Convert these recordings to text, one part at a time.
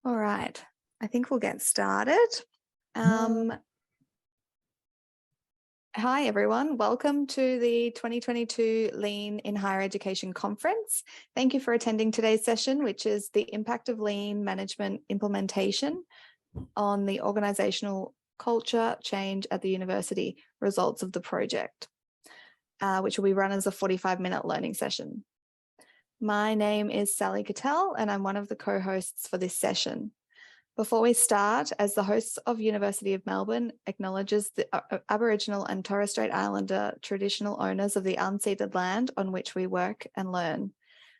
All right, I think we'll get started. Hi, everyone. Welcome to the 2022 Lean in Higher Education Conference. Thank you for attending today's session, which is the impact of lean management implementation on the organisational culture change at the university, results of the project, which will be run as a 45-minute learning session. My name is Sally Cattell, and I'm one of the co-hosts for this session. Before we start, as the hosts of University of Melbourne acknowledges the Aboriginal and Torres Strait Islander traditional owners of the unceded land on which we work and learn,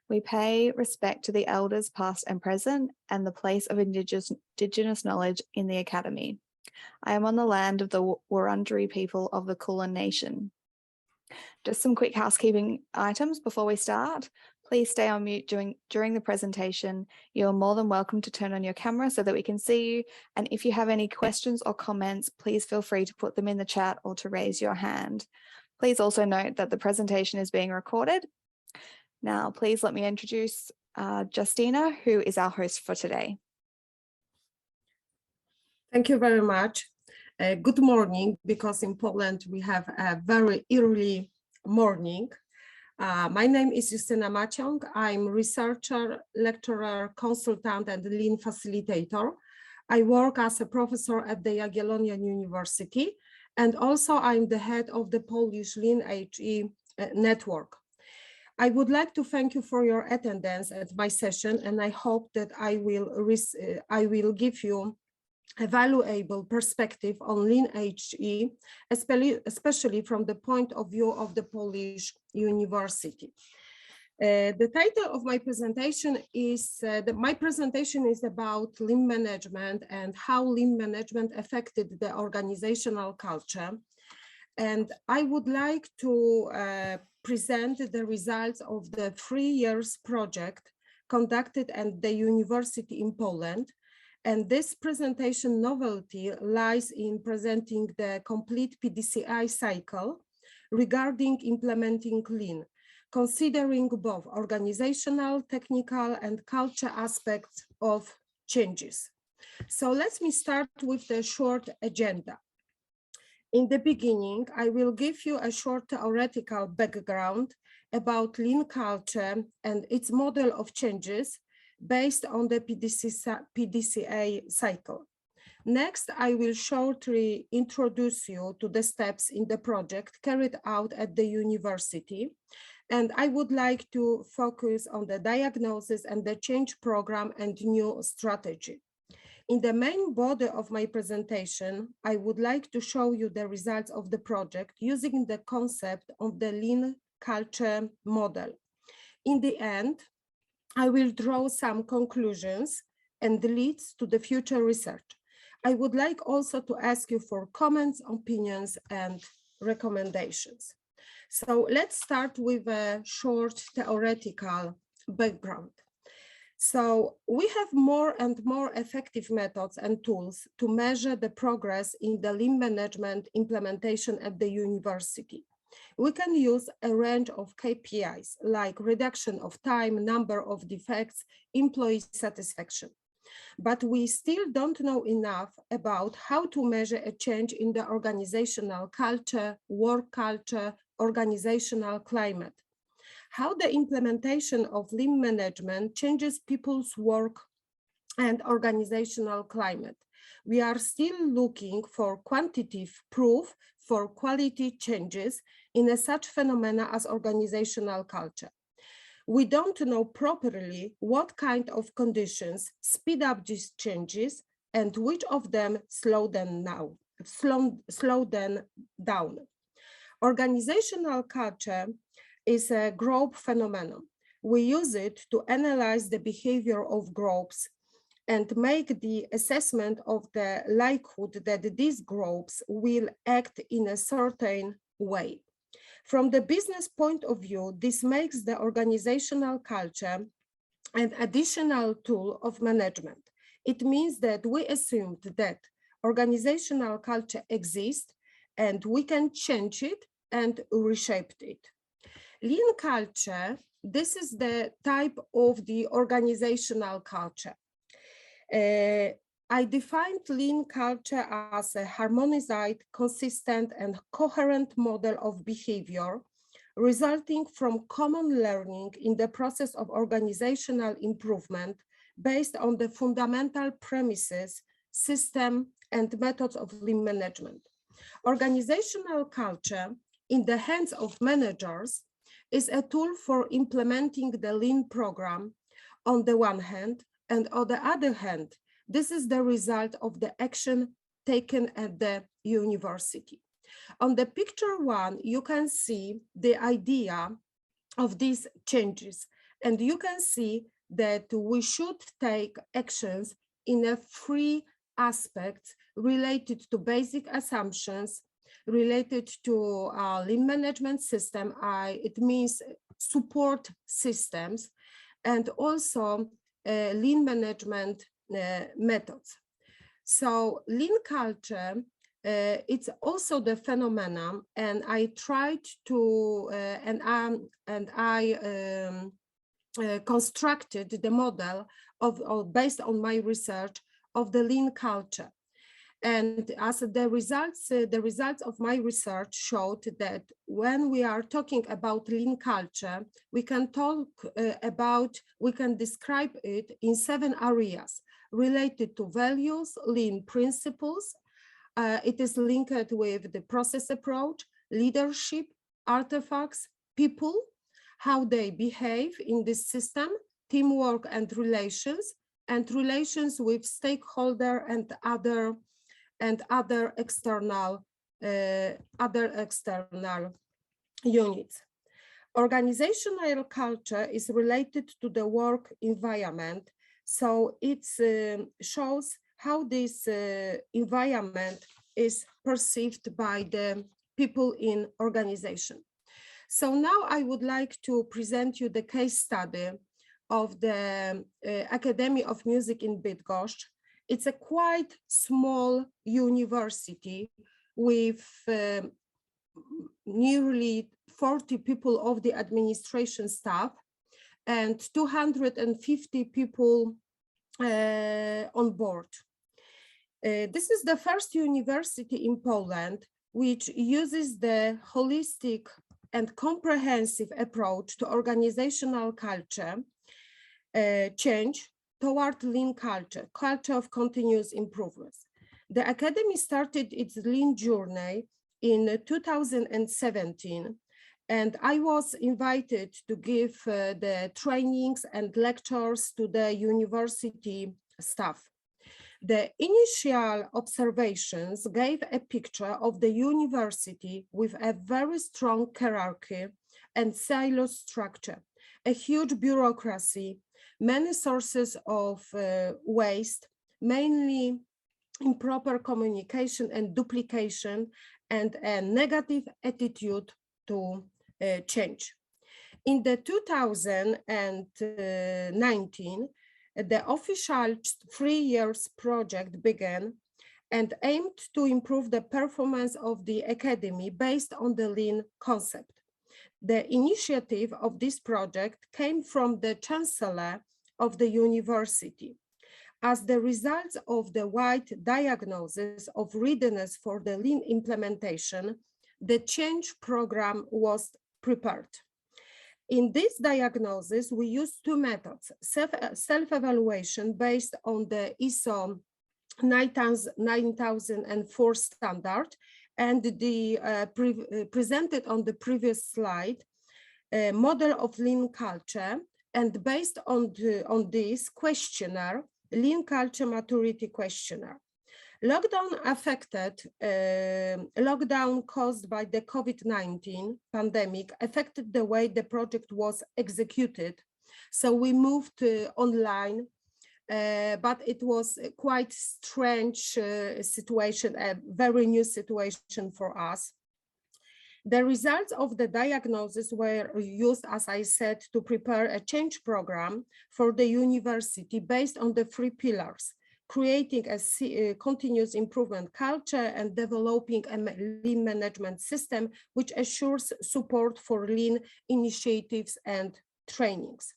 we pay respect to the elders past and present and the place of Indigenous knowledge in the Academy. I am on the land of the Wurundjeri people of the Kulin Nation. Just some quick housekeeping items before we start. Please stay on mute during the presentation. You're more than welcome to turn on your camera so that we can see you. And if you have any questions or comments, please feel free to put them in the chat or to raise your hand. Please also note that the presentation is being recorded. Now, please let me introduce Justyna, who is our host for today. Thank you very much. Good morning, because in Poland we have a very early morning. My name is Justyna Maciag. I'm researcher, lecturer, consultant, and lean facilitator. I work as a professor at the Jagiellonian University, and also I'm the head of the Polish Lean HE network. I would like to thank you for your attendance at my session, and I hope that I will give you a valuable perspective on Lean HE, especially from the point of view of the Polish University. The title of my presentation is, my presentation is about lean management and how lean management affected the organizational culture. And I would like to present the results of the 3 years project conducted at the university in Poland. And this presentation novelty lies in presenting the complete PDCI cycle regarding implementing lean, considering both organizational, technical, and culture aspects of changes. So let me start with the short agenda. In the beginning, I will give you a short theoretical background about lean culture and its model of changes based on the PDCA cycle. Next, I will shortly introduce you to the steps in the project carried out at the university, and I would like to focus on the diagnosis and the change program and new strategy. In the main body of my presentation, I would like to show you the results of the project using the concept of the lean culture model. In the end, I will draw some conclusions and leads to the future research. I would like also to ask you for comments, opinions, and recommendations. So let's start with a short theoretical background. So we have more and more effective methods and tools to measure the progress in the lean management implementation at the university. We can use a range of KPIs like reduction of time, number of defects, employee satisfaction. But we still don't know enough about how to measure a change in the organizational culture, work culture, organizational climate. How the implementation of lean management changes people's work and organizational climate. We are still looking for quantitative proof for quality changes in such phenomena as organizational culture. We don't know properly what kind of conditions speed up these changes and which of them slow them down. Organizational culture is a group phenomenon. We use it to analyze the behavior of groups and make the assessment of the likelihood that these groups will act in a certain way. From the business point of view, this makes the organizational culture an additional tool of management. It means that we assumed that organizational culture exists and we can change it and reshape it. Lean culture, this is the type of the organizational culture. I defined lean culture as a harmonized, consistent, and coherent model of behavior resulting from common learning in the process of organizational improvement based on the fundamental premises, system, and methods of lean management. Organizational culture in the hands of managers is a tool for implementing the lean program on the one hand, and on the other hand, this is the result of the action taken at the university. On the picture one, you can see the idea of these changes, and you can see that we should take actions in a three aspects related to basic assumptions, related to lean management system. It means support systems, and also lean management methods. So lean culture, it's also the phenomenon, and I tried to, constructed the model of based on my research of the lean culture. And as the results of my research showed that when we are talking about lean culture, we can describe it in 7 areas related to values, lean principles. It is linked with the process approach, leadership, artifacts, people, how they behave in this system, teamwork and relations with stakeholder and other external units. Organizational culture is related to the work environment, so it shows how this environment is perceived by the people in organization. So now I would like to present you the case study of the Academy of Music in Bydgoszcz. It's a quite small university with nearly 40 people of the administration staff and 250 people on board. This is the first university in Poland which uses the holistic and comprehensive approach to organizational culture change toward lean culture of continuous improvement. The Academy started its lean journey in 2017, and I was invited to give the trainings and lectures to the university staff. The initial observations gave a picture of the university with a very strong hierarchy and silo structure, a huge bureaucracy, many sources of waste, mainly improper communication and duplication, and a negative attitude to change. In the 2019, the official 3 years project began and aimed to improve the performance of the Academy based on the lean concept. The initiative of this project came from the Chancellor of the university. As the result of the wide diagnosis of readiness for the lean implementation, the change program was prepared. In this diagnosis, we used 2 methods: self-evaluation based on the ISO 9004 standard, and the presented on the previous slide, model of lean culture, and based on this questionnaire, lean culture maturity questionnaire. Lockdown caused by the COVID-19 pandemic affected the way the project was executed. So we moved online, but it was a quite strange situation, a very new situation for us. The results of the diagnosis were used, as I said, to prepare a change program for the university based on the 3 pillars: creating a continuous improvement culture and developing a lean management system which assures support for lean initiatives and trainings.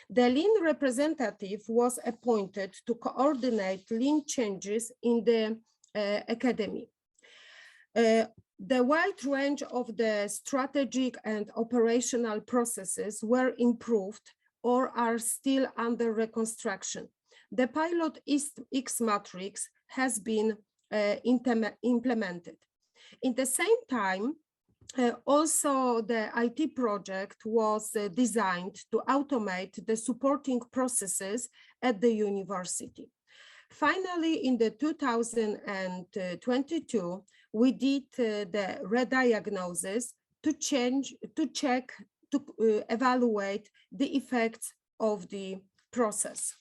The lean representative was appointed to coordinate lean changes in the academy. The wide range of the strategic and operational processes were improved or are still under reconstruction. The pilot X matrix has been implemented. In the same time, also the IT project was designed to automate the supporting processes at the university. Finally, in the 2022, we did the rediagnosis to evaluate the effects of the process.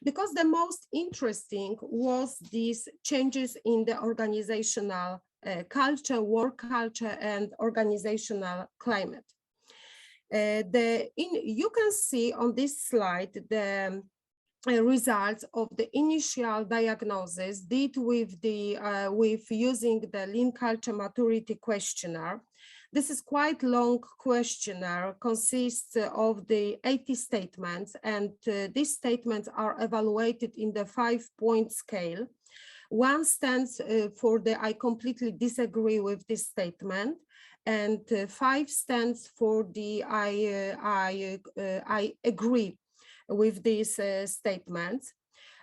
Because the most interesting was these changes in the organizational culture, work culture, and organizational climate. You can see on this slide the results of the initial diagnosis did with using the Lean Culture Maturity Questionnaire. This is quite long questionnaire, consists of the 80 statements, and these statements are evaluated in the 5-point scale. 1 stands for the I completely disagree with this statement, and 5 stands for the I agree with these statements.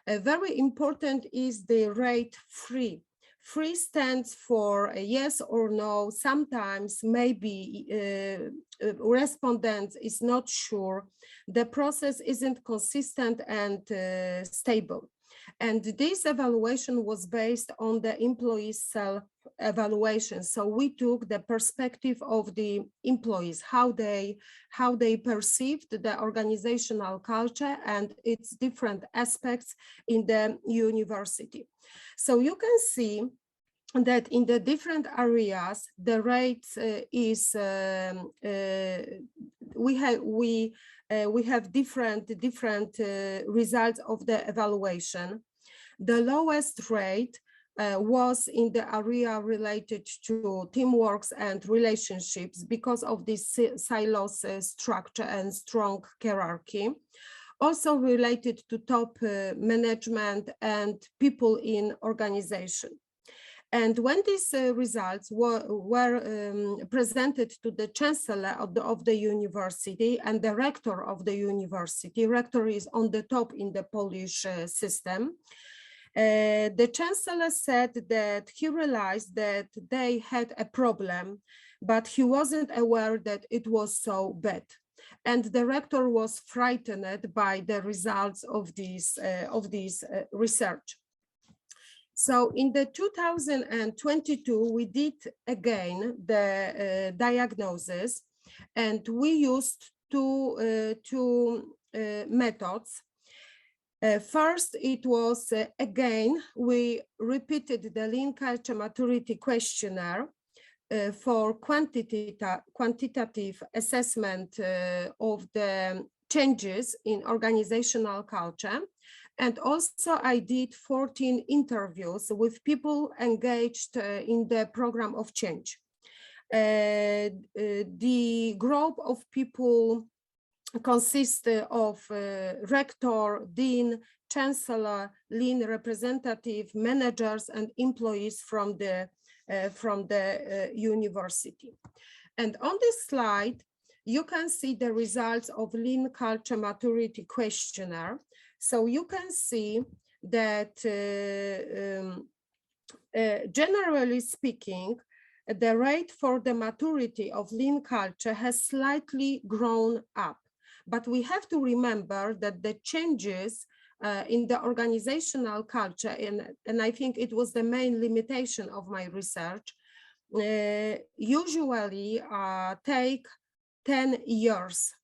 Very important is the rate 3. 3 stands for a yes or no. Sometimes maybe respondent is not sure. The process isn't consistent and stable. And this evaluation was based on the employees' self-evaluation. So we took the perspective of the employees, how they perceived the organizational culture and its different aspects in the university. So you can see that in the different areas, the rate is we have different results of the evaluation. The lowest rate was in the area related to teamwork and relationships because of this silos structure and strong hierarchy. Also related to top management and people in organization. And when these results were presented to the chancellor of the university and the rector of the university, rector is on the top in the Polish system, the chancellor said that he realized that they had a problem, but he wasn't aware that it was so bad. And the rector was frightened by the results of this research. So in the 2022, we did again the diagnosis, and we used two methods. First, it was again, we repeated the Lean Culture Maturity Questionnaire for quantitative assessment of the changes in organizational culture. And also I did 14 interviews with people engaged in the program of change. The group of people consists of rector, dean, chancellor, lean representative, managers, and employees from the university. And on this slide, you can see the results of Lean Culture Maturity Questionnaire. So you can see that generally speaking, the rate for the maturity of lean culture has slightly grown up. But we have to remember that the changes in the organizational culture, and I think it was the main limitation of my research, usually take 10 years.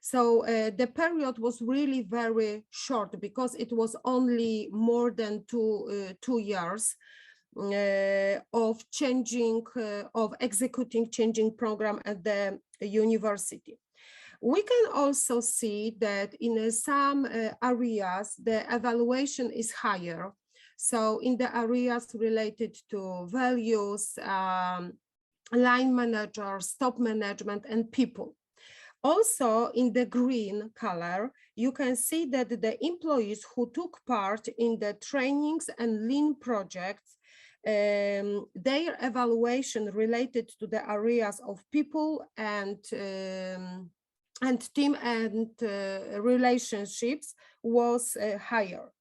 So the period was really very short because it was only more than two years of changing, of executing changing program at the university. We can also see that in some areas, the evaluation is higher. So in the areas related to values, line managers, top management, and people. Also, in the green color, you can see that the employees who took part in the trainings and lean projects, their evaluation related to the areas of people and team and relationships was higher.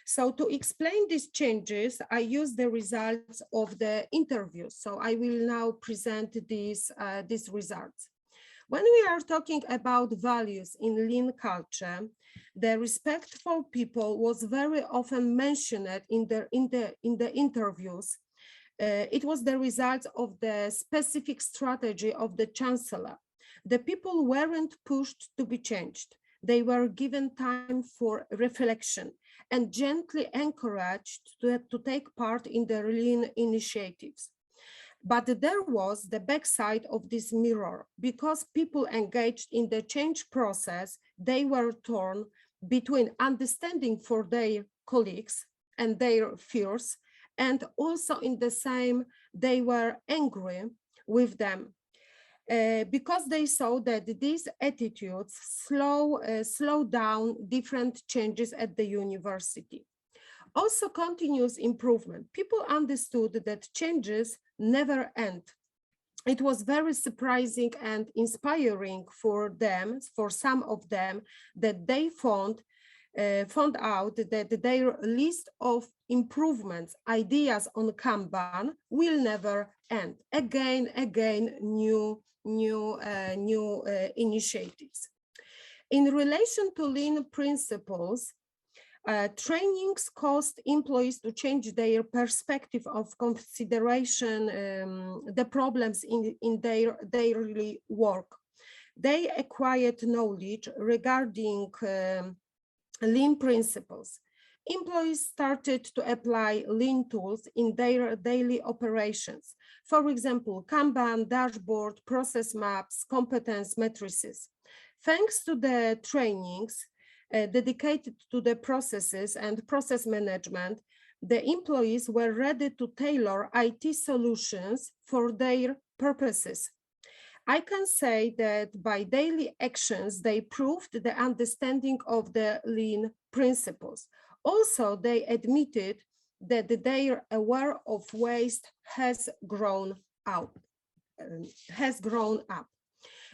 So to explain these changes, I use the results of the interviews. So I will now present these results. When we are talking about values in lean culture, the respect for people was very often mentioned in the interviews. It was the result of the specific strategy of the chancellor. The people weren't pushed to be changed. They were given time for reflection and gently encouraged to take part in the lean initiatives. But there was the backside of this mirror. Because people engaged in the change process, they were torn between understanding for their colleagues and their fears, and also in the same, they were angry with them. Because they saw that these attitudes slow down different changes at the university. Also, continuous improvement. People understood that changes never end. It was very surprising and inspiring for them, for some of them, that they found out that their list of improvements, ideas on Kanban will never end. Again, new initiatives. In relation to lean principles, trainings caused employees to change their perspective of consideration, the problems in their daily work. They acquired knowledge regarding lean principles. Employees started to apply lean tools in their daily operations. For example, Kanban, dashboard, process maps, competence matrices. Thanks to the trainings dedicated to the processes and process management, the employees were ready to tailor IT solutions for their purposes. I can say that by daily actions, they proved the understanding of the lean principles. Also, they admitted that their aware of waste has grown up.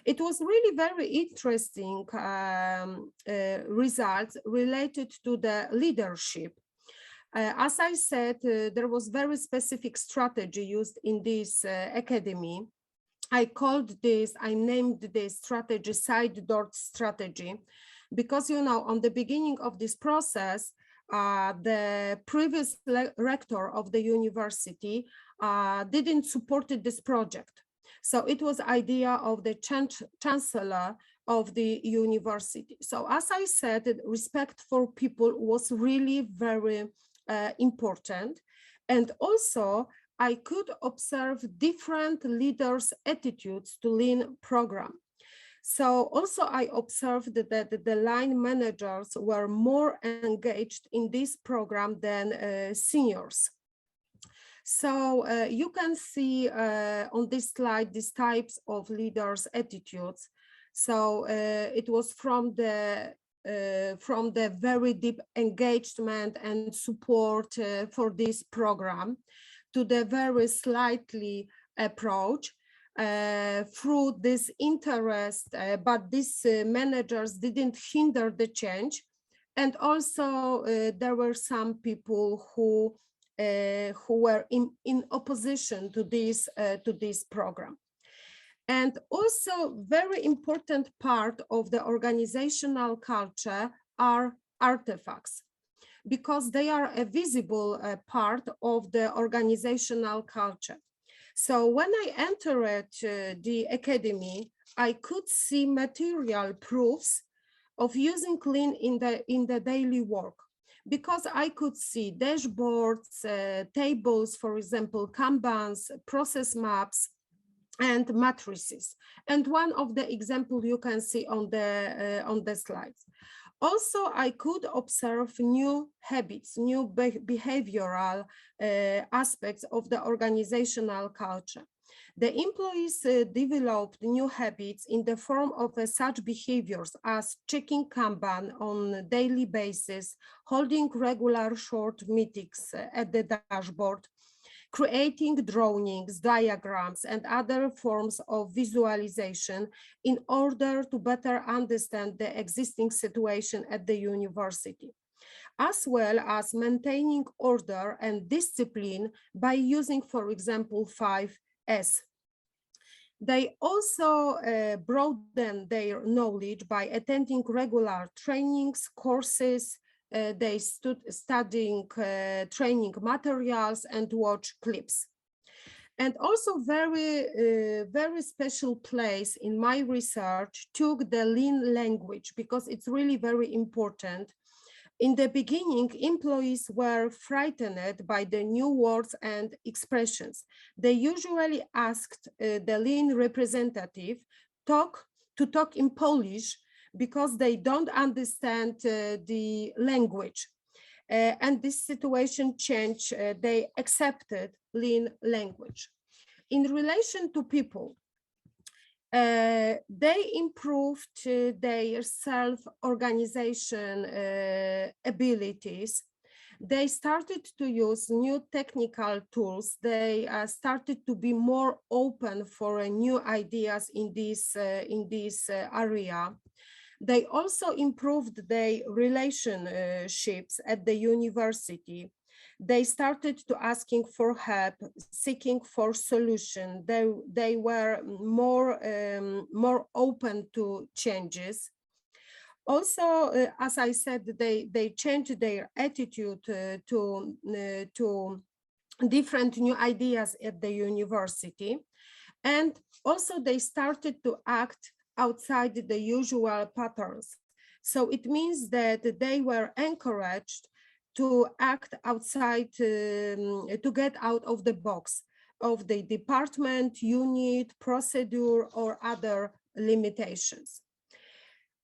It was really very interesting results related to the leadership. As I said, there was very specific strategy used in this academy. I named this strategy side door strategy, because, you know, on the beginning of this process, the previous rector of the university didn't support this project. So it was idea of the chancellor of the university. So as I said, respect for people was really very important. And also I could observe different leaders' attitudes to lean program. So also I observed that the line managers were more engaged in this program than seniors. So you can see on this slide these types of leaders' attitudes. So it was from the very deep engagement and support for this program to the very slightly approach through this interest, but these managers didn't hinder the change. And also there were some people who were in opposition to this program. And also very important part of the organizational culture are artifacts, because they are a visible part of the organizational culture. So when I entered the academy, I could see material proofs of using lean in the daily work, because I could see dashboards, tables, for example, Kanbans, process maps, and matrices. And one of the examples you can see on the slides. Also, I could observe new habits, new behavioral aspects of the organizational culture. The employees developed new habits in the form of such behaviors as checking Kanban on a daily basis, holding regular short meetings at the dashboard, creating drawings, diagrams, and other forms of visualization in order to better understand the existing situation at the university, as well as maintaining order and discipline by using, for example, 5S. They also broaden their knowledge by attending regular trainings, courses. They studying training materials and watch clips. And also very special place in my research took the Lean language, because it's really very important. In the beginning, employees were frightened by the new words and expressions. They usually asked the Lean representative to talk in Polish because they don't understand the language. And this situation changed. They accepted Lean language. In relation to people, they improved their self-organization abilities. They started to use new technical tools. They started to be more open for new ideas in this area. They also improved their relationships at the university. They started to asking for help, seeking for solution. They were more open to changes. Also, as I said, they changed their attitude to different new ideas at the university. And also they started to act outside the usual patterns. So it means that they were encouraged to act outside, to get out of the box of the department, unit, procedure, or other limitations.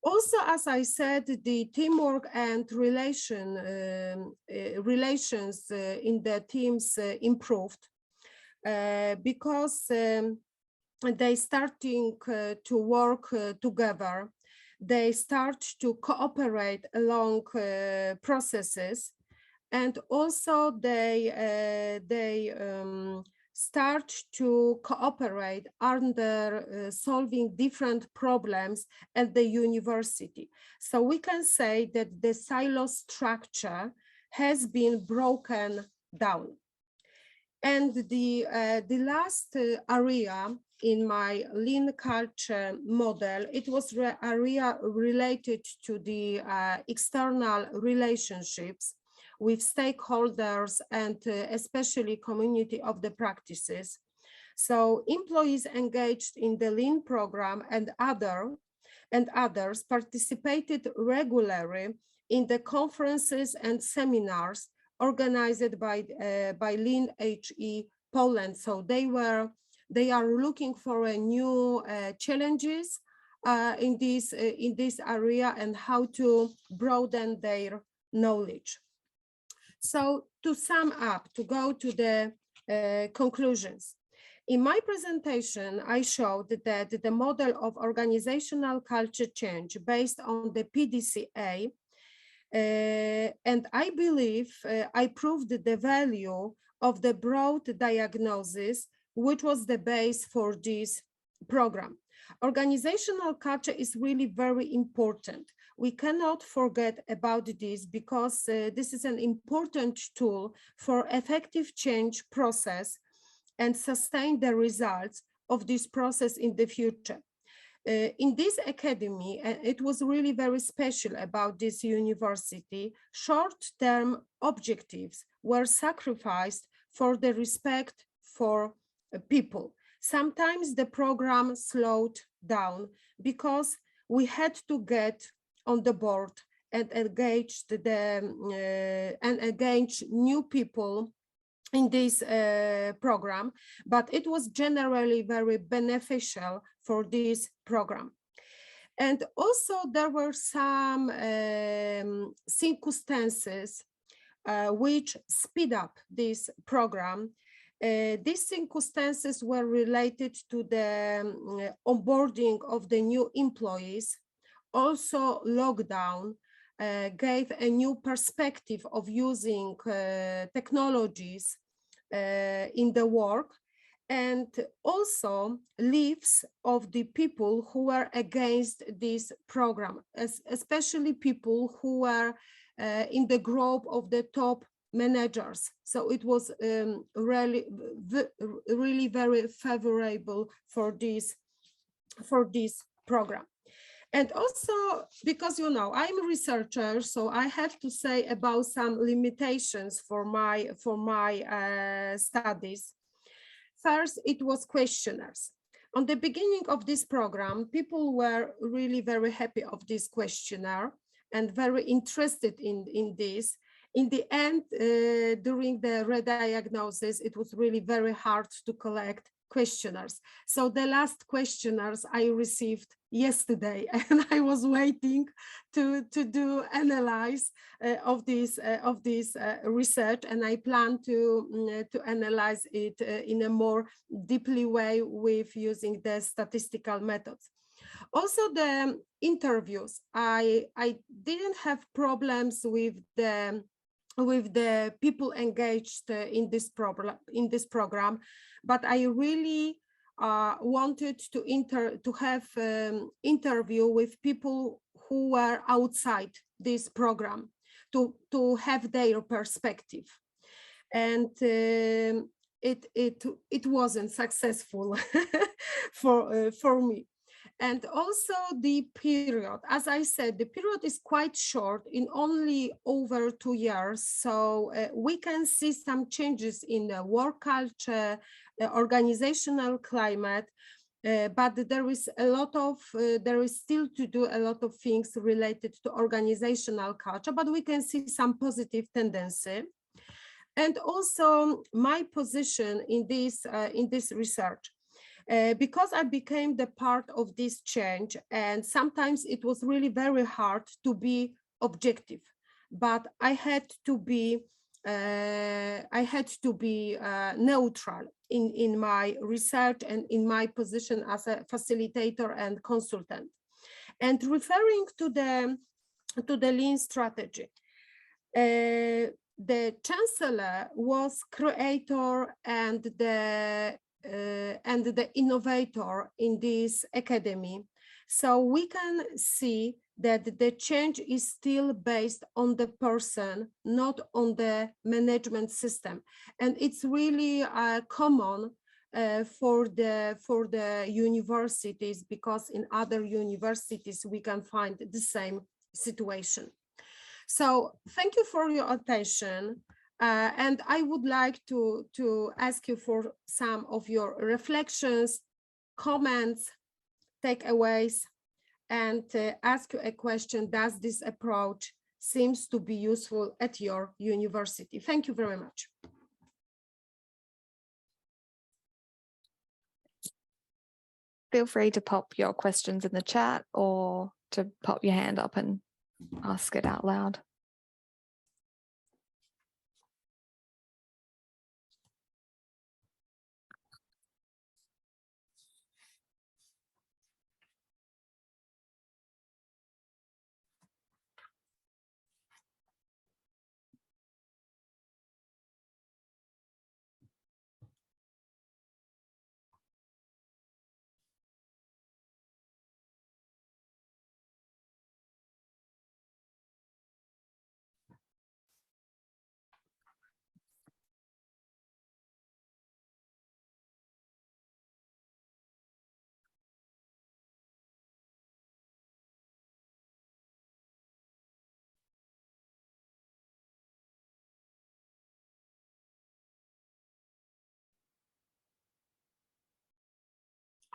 Also, as I said, the teamwork and relations in the teams improved because they starting to work together. They start to cooperate along processes, and also they start to cooperate under solving different problems at the university. So we can say that the silo structure has been broken down. And the last area in my lean culture model, it was area related to the external relationships with stakeholders and especially community of the practices. So employees engaged in the lean program and others participated regularly in the conferences and seminars organized by Lean HE Poland. So they are looking for a new challenges in this area and how to broaden their knowledge. So to sum up, to go to the conclusions. In my presentation, I showed that the model of organizational culture change based on the PDCA, and I believe I proved the value of the broad diagnosis, which was the base for this program. Organizational culture is really very important. We cannot forget about this because this is an important tool for effective change process and sustain the results of this process in the future. In this academy, it was really very special about this university, short-term objectives were sacrificed for the respect for people. Sometimes the program slowed down because we had to get on the board and engage new people in this program, but it was generally very beneficial for this program. And also there were some circumstances which speed up this program. These circumstances were related to the onboarding of the new employees. Also, lockdown gave a new perspective of using technologies in the work, and also leaves of the people who were against this program, especially people who were in the group of the top managers. So it was really very favorable for this program. And also, because I'm a researcher, so I have to say about some limitations for my studies. First, it was questionnaires. On the beginning of this program, people were really very happy of this questionnaire and very interested in this. In the end, during the re-diagnosis, it was really very hard to collect questionnaires. So the last questionnaires I received yesterday, and I was waiting to do analyze of this research, and I plan to analyze it in a more deeply way with using the statistical methods. Also, the interviews, I didn't have problems with the people engaged in this program, but I really wanted to have interview with people who were outside this program to have their perspective, and it wasn't successful for me. And also the period, as I said, the period is quite short, in only over 2 years. So we can see some changes in the work culture, organizational climate, but there is still to do a lot of things related to organizational culture, but we can see some positive tendency. And also my position in this research. Because I became the part of this change, and sometimes it was really very hard to be objective, but I had to be neutral in my research and in my position as a facilitator and consultant. And referring to the lean strategy, the chancellor was creator and the innovator in this academy. So we can see that the change is still based on the person, not on the management system. And it's really common for the universities, because in other universities we can find the same situation. So thank you for your attention. And I would like to ask you for some of your reflections, comments, takeaways, and ask you a question. Does this approach seems to be useful at your university? Thank you very much. Feel free to pop your questions in the chat or to pop your hand up and ask it out loud.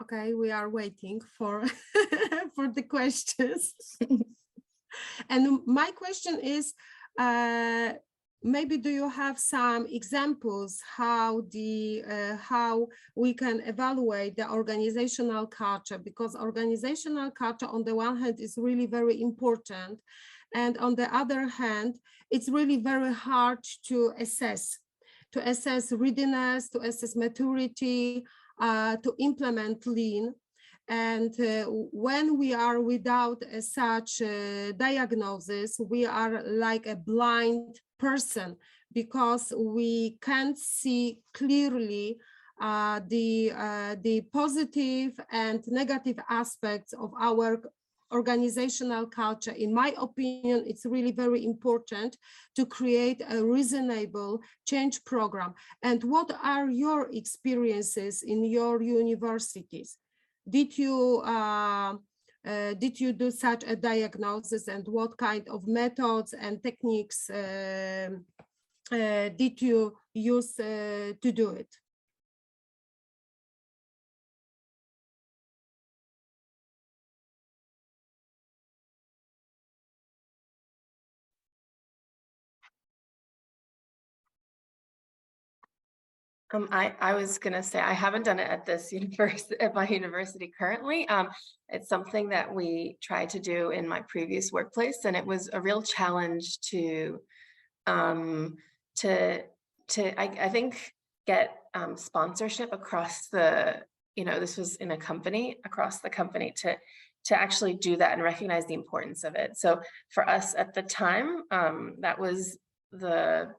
Okay, we are waiting for for the questions. And my question is, maybe do you have some examples how we can evaluate the organizational culture? Because organizational culture on the one hand is really very important, and on the other hand, it's really very hard to assess, to assess readiness, to assess maturity, to implement lean. And when we are without such diagnosis, we are like a blind person, because we can't see clearly the positive and negative aspects of our organizational culture. In my opinion, it's really very important to create a reasonable change program. And what are your experiences in your universities? Did you do such a diagnosis, and what kind of methods and techniques did you use to do it? I was gonna say I haven't done it at this university, at my university currently. It's something that we tried to do in my previous workplace, and it was a real challenge to I think get sponsorship across the, this was in a company, across the company, to actually do that and recognize the importance of it. So for us at the time, that was the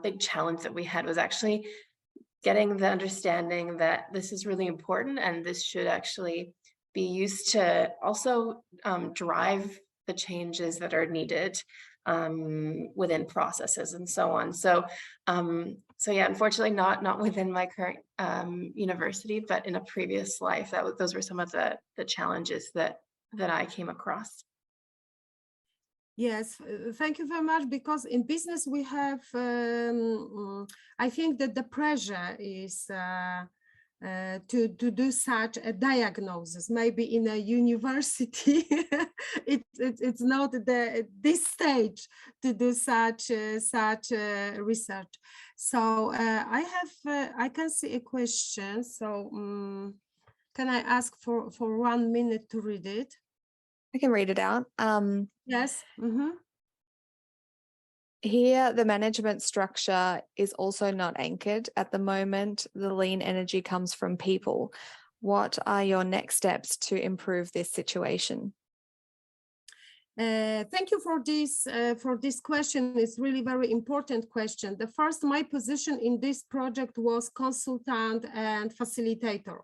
big challenge that we had, was actually getting the understanding that this is really important, and this should actually be used to also drive the changes that are needed within processes and so on. So yeah, unfortunately not within my current university, but in a previous life, those were some of the challenges that I came across. Yes, thank you very much, because in business we have, I think that the pressure is to do such a diagnosis. Maybe in a university, it's not this stage to do such research. So I can see a question. So can I ask for 1 minute to read it? I can read it out. Yes. Here, the management structure is also not anchored. At the moment, the lean energy comes from people. What are your next steps to improve this situation? Thank you for this question. It's really very important question. The first, my position in this project was consultant and facilitator.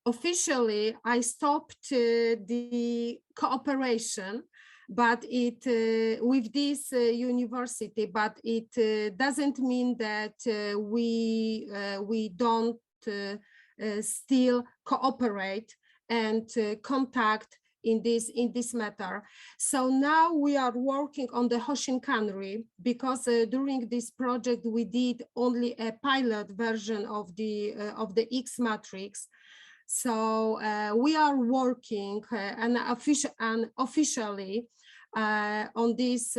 Officially, I stopped the cooperation, but with this university, but it doesn't mean that we don't still cooperate and contact in this matter. So now we are working on the Hoshinkanri, because during this project we did only a pilot version of the X matrix. So we are working officially on this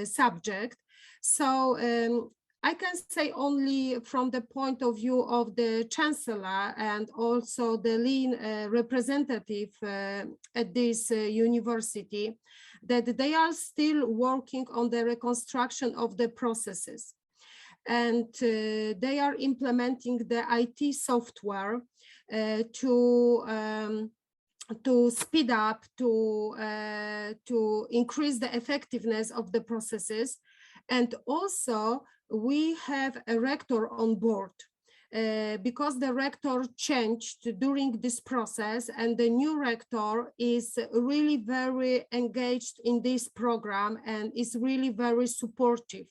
subject. So I can say only from the point of view of the chancellor and also the lean representative at this university, that they are still working on the reconstruction of the processes. And they are implementing the IT software to speed up, to increase the effectiveness of the processes. And also we have a rector on board, because the rector changed during this process, and the new rector is really very engaged in this program and is really very supportive.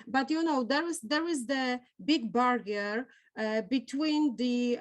But there is the big barrier between the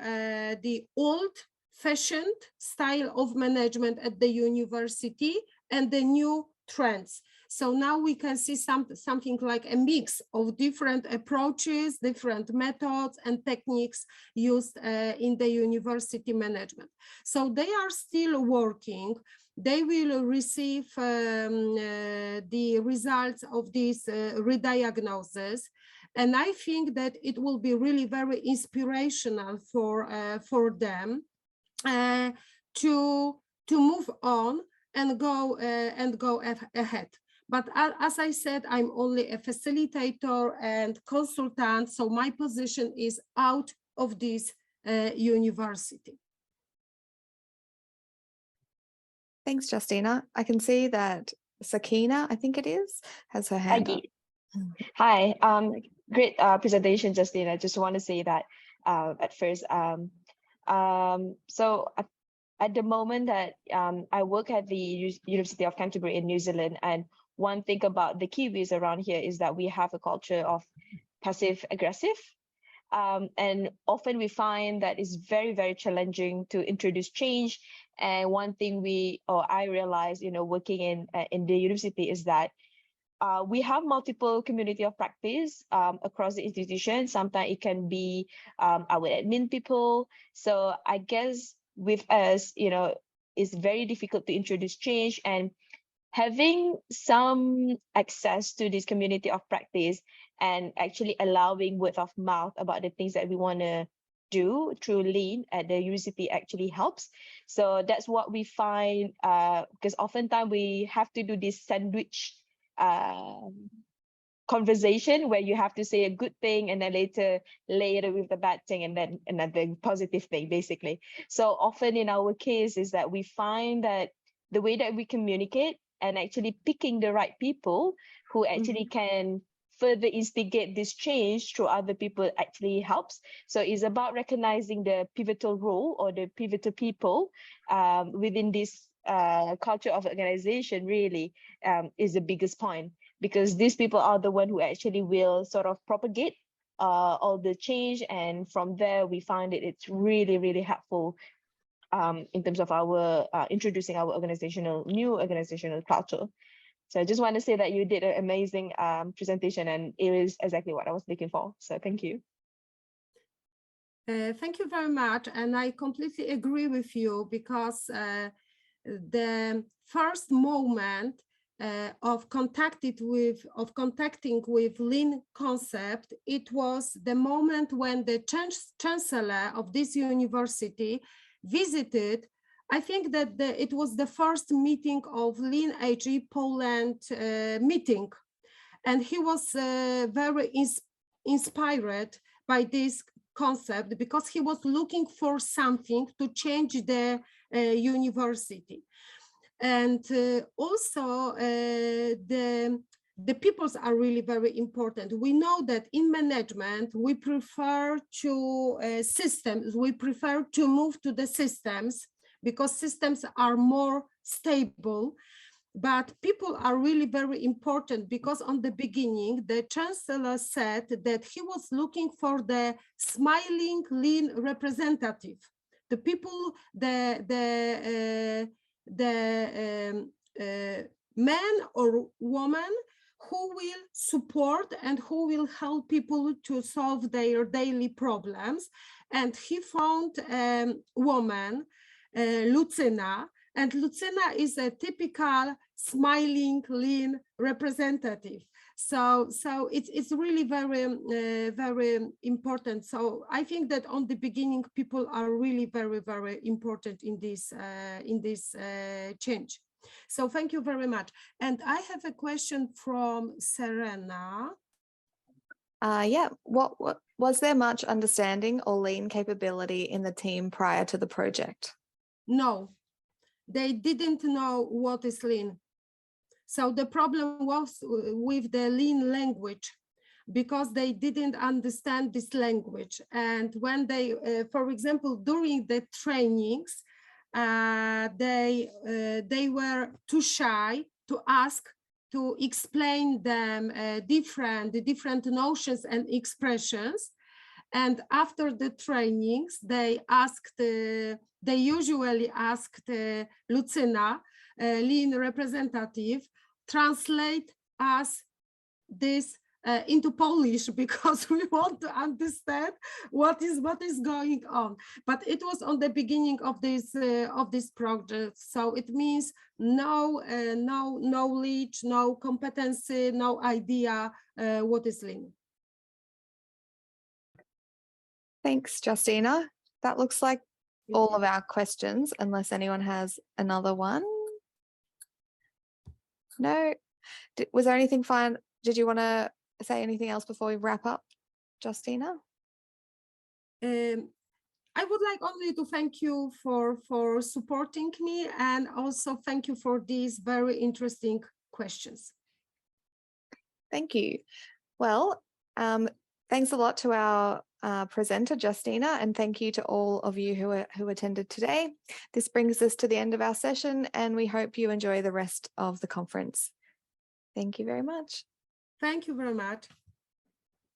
old-fashioned style of management at the university and the new trends. So now we can see something like a mix of different approaches, different methods and techniques used in the university management. So they are still working. They will receive the results of this rediagnosis. And I think that it will be really very inspirational for them to move on and go ahead. But as I said, I'm only a facilitator and consultant, so my position is out of this university. Thanks, Justyna. I can see that Sakina, I think it is, has her hand up. Hi, great presentation, Justyna. I just want to say that at first, so at the moment that I work at the University of Canterbury in New Zealand, and one thing about the Kiwis around here is that we have a culture of passive aggressive. And often we find that it's very, very challenging to introduce change. And one thing I realized, working in the university is that we have multiple community of practice across the institution. Sometimes it can be our admin people. So I guess with us, it's very difficult to introduce change, and having some access to this community of practice and actually allowing word of mouth about the things that we want to do through Lean at the university actually helps. So that's what we find, because oftentimes we have to do this sandwich conversation where you have to say a good thing and then later later with the bad thing and then another positive thing, basically. So often in our case is that we find that the way that we communicate and actually picking the right people who actually can further instigate this change through other people actually helps. So it's about recognizing the pivotal role or the pivotal people within this culture of organization really is the biggest point, because these people are the one who actually will sort of propagate all the change, and from there we find it's really, really helpful in terms of our introducing our new organizational culture. So I just want to say that you did an amazing presentation, and it is exactly what I was looking for. So thank you. Thank you very much. And I completely agree with you, because the first moment of contacting with Lean concept, it was the moment when the chancellor of this university visited. I think that it was the first meeting of Lean AG Poland meeting, and he was very inspired by this concept, because he was looking for something to change the university. And also the peoples are really very important. We know that in management, we prefer to systems, we prefer to move to the systems because systems are more stable. But people are really very important, because on the beginning, the chancellor said that he was looking for the smiling Lean representative, the people, the man or woman who will support and who will help people to solve their daily problems. And he found a woman, Justyna, and Justyna is a typical smiling Lean representative. So it's really very, very important. So I think that on the beginning, people are really very, very important in this change. So thank you very much. And I have a question from Serena. Yeah, what was there much understanding or Lean capability in the team prior to the project? No, they didn't know what is Lean. So the problem was with the Lean language, because they didn't understand this language. And when they, for example, during the trainings, they were too shy to ask, to explain them different notions and expressions. And after the trainings, they usually asked Justyna, Lean representative, translate us this into Polish, because we want to understand what is going on. But it was on the beginning of this project, so it means no knowledge, no competency, no idea what is Lean. Thanks, Justyna. That looks like all of our questions, unless anyone has another one. No. Was there anything fun? Did you want to say anything else before we wrap up, Justyna? I would like only to thank you for supporting me, and also thank you for these very interesting questions. Thank you. Well, thanks a lot to our presenter, Justyna, and thank you to all of you who attended today. This brings us to the end of our session, and we hope you enjoy the rest of the conference. Thank you very much. Thank you very much.